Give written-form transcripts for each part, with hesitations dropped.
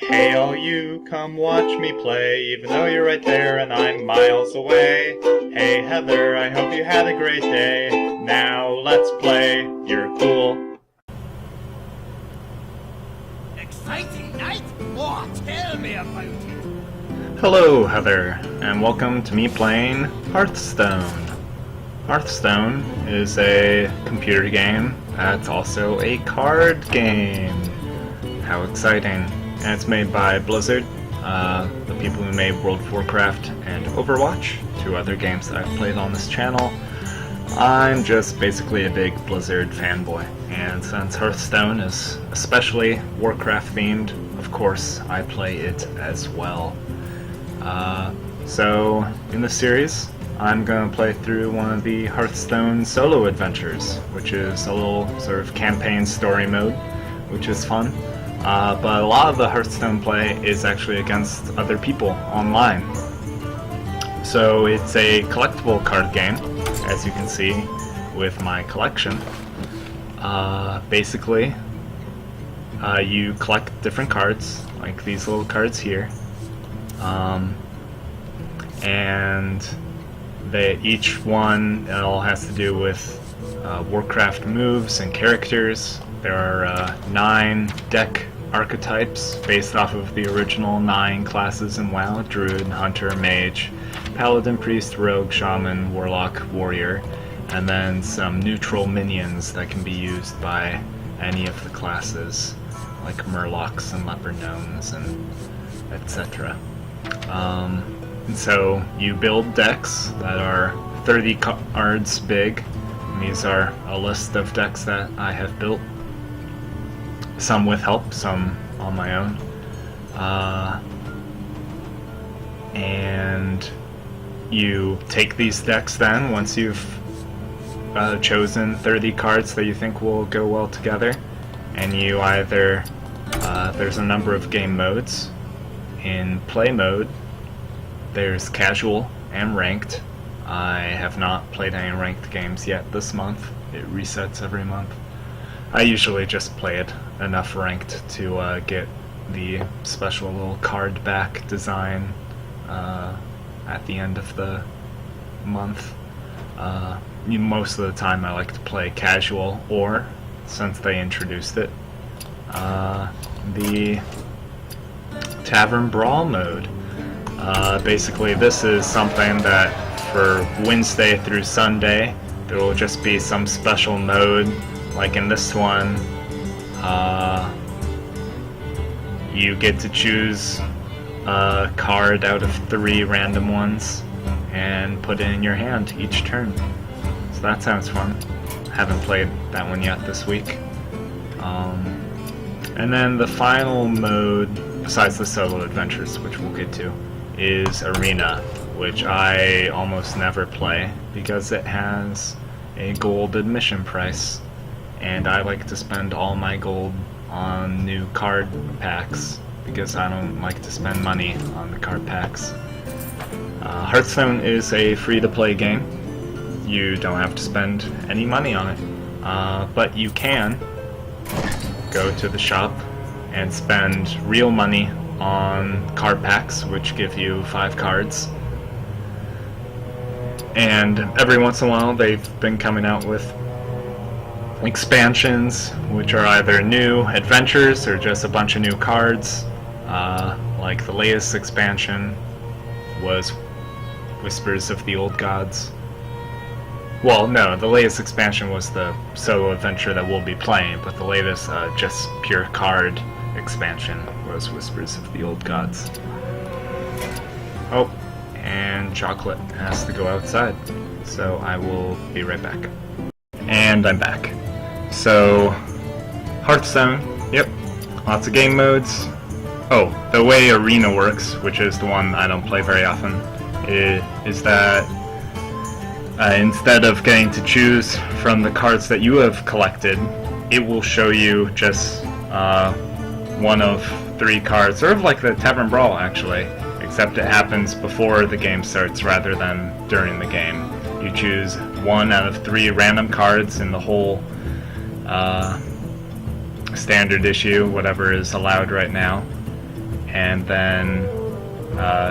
Hey all you, come watch me play, even though you're right there and I'm miles away. Hey Heather, I hope you had a great day. Now let's play, you're cool. Exciting night? Oh, tell me about it. Hello Heather, and welcome to me playing Hearthstone. Hearthstone is a computer game that's also a card game. How exciting. And it's made by Blizzard, the people who made World of Warcraft and Overwatch, two other games that I've played on this channel. I'm just basically a big Blizzard fanboy, and since Hearthstone is especially Warcraft themed, of course I play it as well. So in this series, I'm going to play through one of the Hearthstone solo adventures, which is a little sort of campaign story mode, which is fun. But a lot of the Hearthstone play is actually against other people online. So it's a collectible card game, as you can see with my collection. Basically, you collect different cards, like these little cards here. And each one all has to do with Warcraft moves and characters. There are 9 deck archetypes based off of the original 9 classes in WoW: Druid, Hunter, Mage, Paladin, Priest, Rogue, Shaman, Warlock, Warrior, and then some neutral minions that can be used by any of the classes, like Murlocs and Leper Gnomes and etc. And so you build decks that are 30 cards big. And these are a list of decks that I have built. Some with help, some on my own. And you take these decks then, once you've chosen 30 cards that you think will go well together, and you either, there's a number of game modes. In play mode, there's casual and ranked. I have not played any ranked games yet this month. It resets every month. I usually just play it enough ranked to get the special little card back design at the end of the month. Most of the time I like to play casual, or, since they introduced it, the Tavern Brawl mode. Basically this is something that for Wednesday through Sunday there will just be some special mode. Like in this one, you get to choose a card out of 3 random ones and put it in your hand each turn. So that sounds fun. Haven't played that one yet this week. And then the final mode, besides the solo adventures, which we'll get to, is Arena, which I almost never play because it has a gold admission price. And I like to spend all my gold on new card packs because I don't like to spend money on the card packs. Hearthstone is a free-to-play game. You don't have to spend any money on it, but you can go to the shop and spend real money on card packs, which give you 5 cards. And every once in a while they've been coming out with expansions, which are either new adventures or just a bunch of new cards. Like the latest expansion was Whispers of the Old Gods. Well, no, the latest expansion was the solo adventure that we'll be playing, but the latest just pure card expansion was Whispers of the Old Gods. Oh, and Chocolate has to go outside, so I will be right back. And I'm back. So, Hearthstone, yep, lots of game modes. Oh, the way Arena works, which is the one I don't play very often, is that instead of getting to choose from the cards that you have collected, it will show you just one of 3 cards, sort of like the Tavern Brawl actually, except it happens before the game starts rather than during the game. You choose 1 out of 3 random cards in the whole standard issue, whatever is allowed right now, and then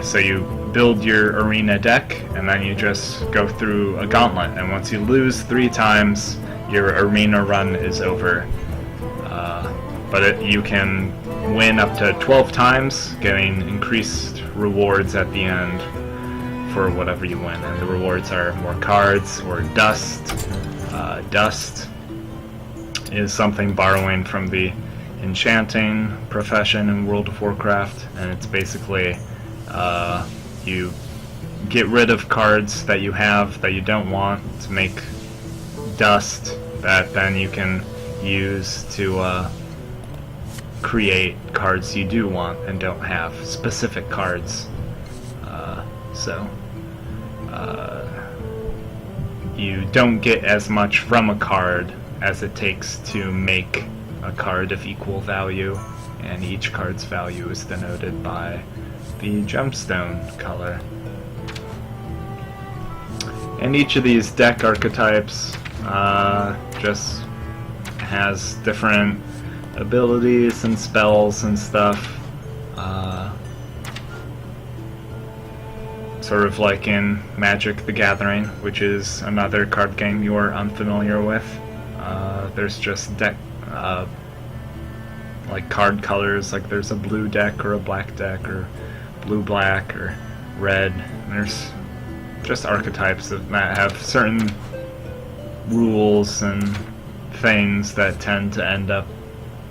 so you build your arena deck, and then you just go through a gauntlet, and once you lose 3 times, your arena run is over. But you can win up to 12 times, getting increased rewards at the end for whatever you win, and the rewards are more cards or dust. Dust is something borrowing from the enchanting profession in World of Warcraft, and it's basically you get rid of cards that you have that you don't want to make dust that then you can use to create cards you do want and don't have, specific cards. You don't get as much from a card as it takes to make a card of equal value, and each card's value is denoted by the gemstone color. And each of these deck archetypes just has different abilities and spells and stuff. Sort of like in Magic the Gathering, which is another card game you are unfamiliar with. There's just deck, like card colors, like there's a blue deck or a black deck or blue-black or red. And there's just archetypes that have certain rules and things that tend to end up,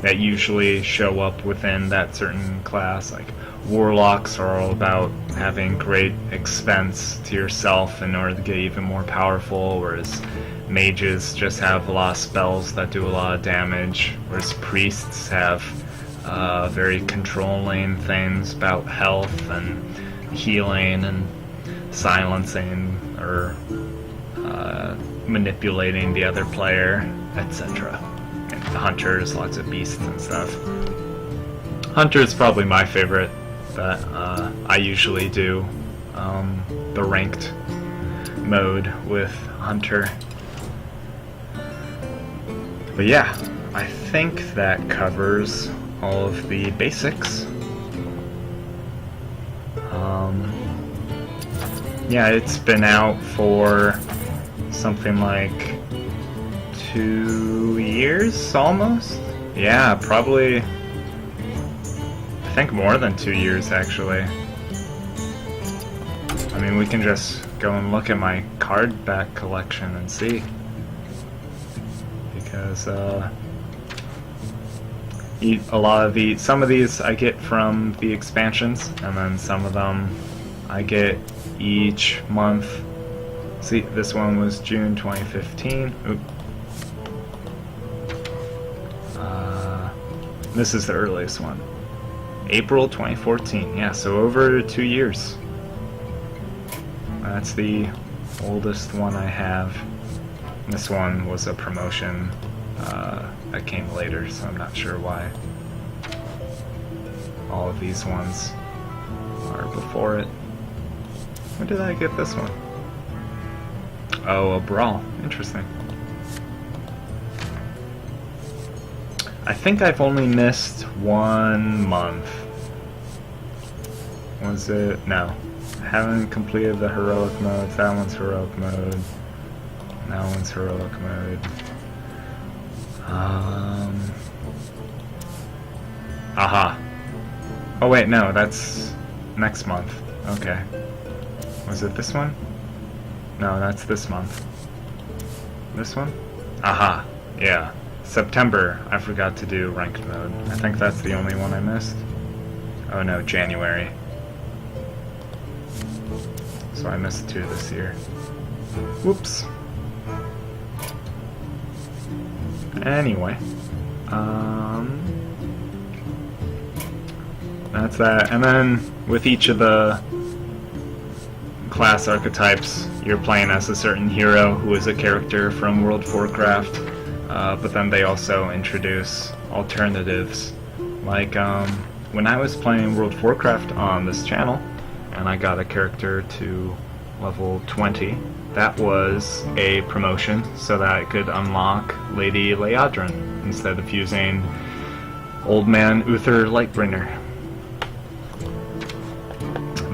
that usually show up within that certain class. Like warlocks are all about having great expense to yourself in order to get even more powerful, whereas mages just have a lot of spells that do a lot of damage, whereas priests have very controlling things about health and healing and silencing or manipulating the other player, etc. And hunters, lots of beasts and stuff. Hunter is probably my favorite that I usually do the ranked mode with Hunter. But yeah, I think that covers all of the basics. Yeah, it's been out for something like 2 years almost. Yeah, probably, I think more than 2 years actually. I mean, we can just go and look at my card back collection and see. Because some of these I get from the expansions, and then some of them I get each month. See, this one was June 2015. Oop. This is the earliest one. April 2014. Yeah, so over 2 years. That's the oldest one I have. This one was a promotion that came later, so I'm not sure why all of these ones are before it. When did I get this one? Oh, a Brawl. Interesting. I think I've only missed 1 month. Was it? No. I haven't completed the heroic mode. That one's heroic mode. That one's heroic mode. Aha. Oh wait, no, that's next month. Okay. Was it this one? No, that's this month. This one? Aha. Yeah. September, I forgot to do ranked mode. I think that's the only one I missed. Oh no, January. So I missed 2 this year. Whoops. Anyway. That's that. And then with each of the class archetypes, you're playing as a certain hero who is a character from World of Warcraft. But then they also introduce alternatives. Like, when I was playing World of Warcraft on this channel, and I got a character to level 20, that was a promotion so that I could unlock Lady Leadrin instead of using Old Man Uther Lightbringer.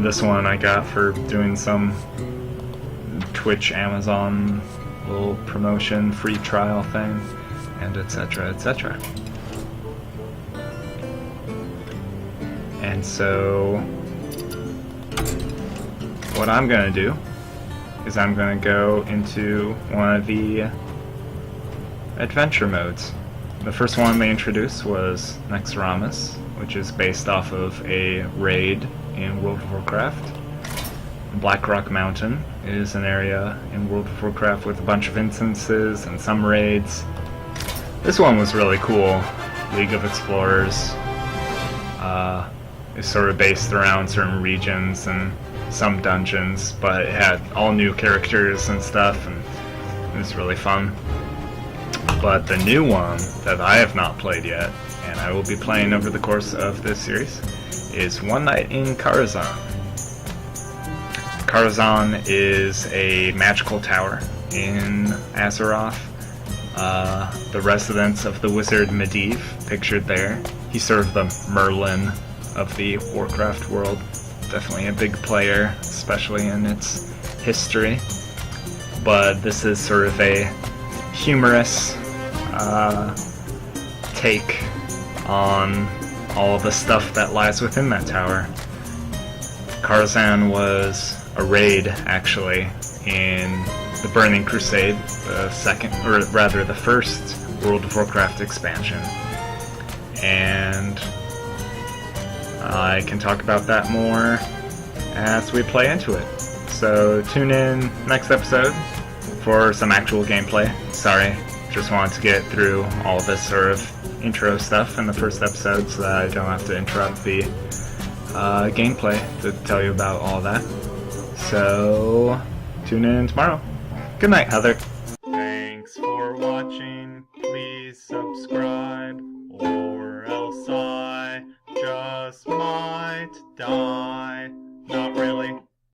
This one I got for doing some Twitch, Amazon little promotion, free trial thing, and etc. etc. And so what I'm gonna do is I'm gonna go into one of the adventure modes. The first one they introduced was Nexramas, which is based off of a raid in World of Warcraft. Blackrock Mountain is an area in World of Warcraft with a bunch of instances and some raids. This one was really cool. League of Explorers is sort of based around certain regions and some dungeons, but it had all new characters and stuff, and it was really fun. But the new one that I have not played yet, and I will be playing over the course of this series, is One Night in Karazhan. Karazhan is a magical tower in Azeroth. The residence of the wizard Medivh, pictured there. He's sort of the Merlin of the Warcraft world. Definitely a big player, especially in its history. But this is sort of a humorous take on all the stuff that lies within that tower. Karazhan was a raid, actually, in the Burning Crusade, the second, or rather the first World of Warcraft expansion. And I can talk about that more as we play into it. So tune in next episode for some actual gameplay. Sorry, just wanted to get through all this sort of intro stuff in the first episode so that I don't have to interrupt the gameplay to tell you about all that. So tune in tomorrow. Good night, Heather. Thanks for watching. Please subscribe, or else I just might die.